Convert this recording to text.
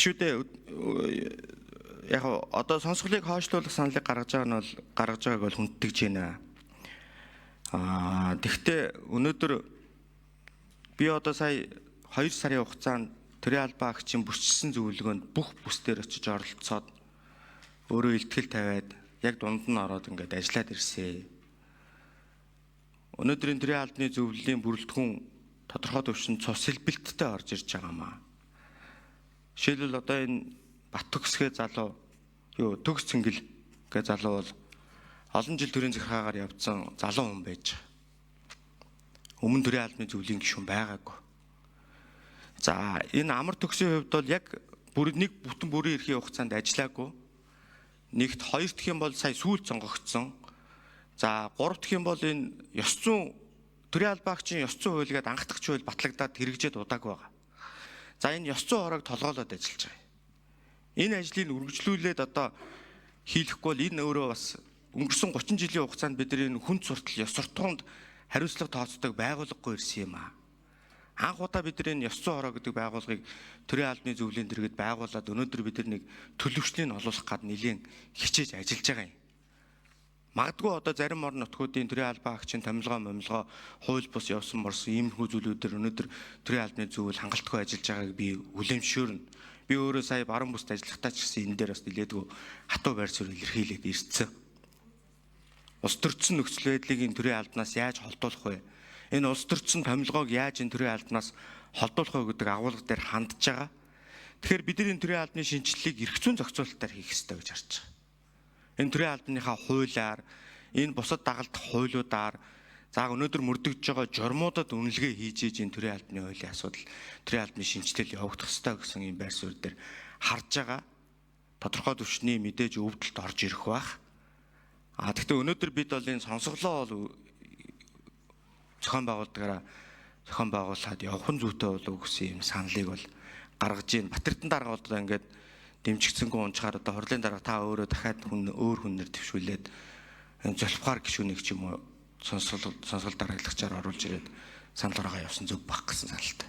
Гişүүдээ яг одоо сонсголыг хойшлуулах саналыг гаргаж байгааг бол хүндэтгэж байна. Тэгвэл өнөөдөр би одоо сая 2 сарын хугацаанд төрийн албан агчийн бүрчилсэн зөвлөгөөнд бүх бүсдээр очиж оролцоод өөрөө илтгэл тавиад яг дунд нь ороод ингээд ажиллаад ирсэн. Өнөөдрийн төрийн албаны зөвлөлийн бүрэлдэхүүн тодорхой төвшин цус хэлбэлттэй орж ирж байгаамаа. Жишээлбэл одоо энэ Баттөгсгээ залуу Төгс Цэнгэл гэ залуу бол олон жил төрийн захиргаагаар явцсан залуу хүн байж байгаа. Өмнө төрийн албаны зөвлөлийн гишүүн байгаагүй. За энэ амар төгсийн хувьд бол яг нэг бүтэн бүрийн эрхийн хугацаанд ажиллаагүй. Нэгт, хоёр дахь юм бол сая сүүлд сонгогдсон. За гурав дахь юм бол энэ ёс зүйн төрийн албан агчийн ёс зүйн хуулигээд анх дахь хууль батлагдаад хэрэгжээд удааг байгаа. За энэ ёс зүйн хорог толгоолоод ажиллаж байгаа. Энэ ажлыг үргэлжлүүлээд одоо хийхгүй бол энэ өөрөө бас өнгөрсөн 30 жилийн хугацаанд бидний хүн суртал ёс суртахуунд хариуцлага тооцдог байгууллагагүй ирсэн юм аа. Анх удаа бидний ёс зүйн хороо гэдэг байгууллагыг төрийн албаны зөвлөлийн дэргэд байгуулад өнөөдөр бид нэг төлөвчлийг олуулах гад нэлийн хичээж ажиллаж байгаа юм. Магадгүй одоо зарим орон нутгуудын төрийн албан агчийн томилгоо хууль бус явсан морсон иймэрхүү зүйлүүдээр өнөөдөр төрийн албаны зөвлөл хангалтгүй ажиллаж байгааг би үлэмшөөрнө. Би өөрөө сая баруун бүст ажиллахтаа ч гэсэн энэ дээр бас нэлээдгүй хатуу байр суурь илэрхийлээд ирсэн. Улс төрчин нөхцөл байдлыг төрийн албанаас яаж холдуулах вэ? Энэ улс төрчин томилгоог яаж энэ төрийн албанаас холдуулах вэ гэдэг агуулга дээр хандж байгаа. Тэгэхээр бидний төрийн албаны шинжилгээг эрх зүйн зохицуулалтаар хийх ёстой гэж харж байгаа. Энэ төрийн албаныхаа хуулиар, энэ бусад дагалдах хуулиудаар за өнөөдөр мөрдөгдөж байгаа журмуудад үнэлгээ хийж энэ төрийн албаны хуулийн асуудал, төрийн албаны шинжилэл явагдах ёстой гэсэн юм байр суурь дээр харж байгаа. Тодорхой түвшний мэдээж өвдөлт орж ирэх бах. Гэхдээ өнөөдөр бид бол энэ сонсголоо бол зохион байгуулахад явах нь зүйтэй болов гэсэн юм саналыг бол гаргаж ийн. Батэрдэн дарга одоо ингээд дэмжигдсэнгүй унчаар одоо хурлын дарга та өөрөө дахиад өөр хүнээр төвшүүлээд золбохоор гишүүнийг ч юм уу сонсгол дарааглагчаар оруулж ирээд санал гаргаа явсан зүг баг гэсэн саналтай.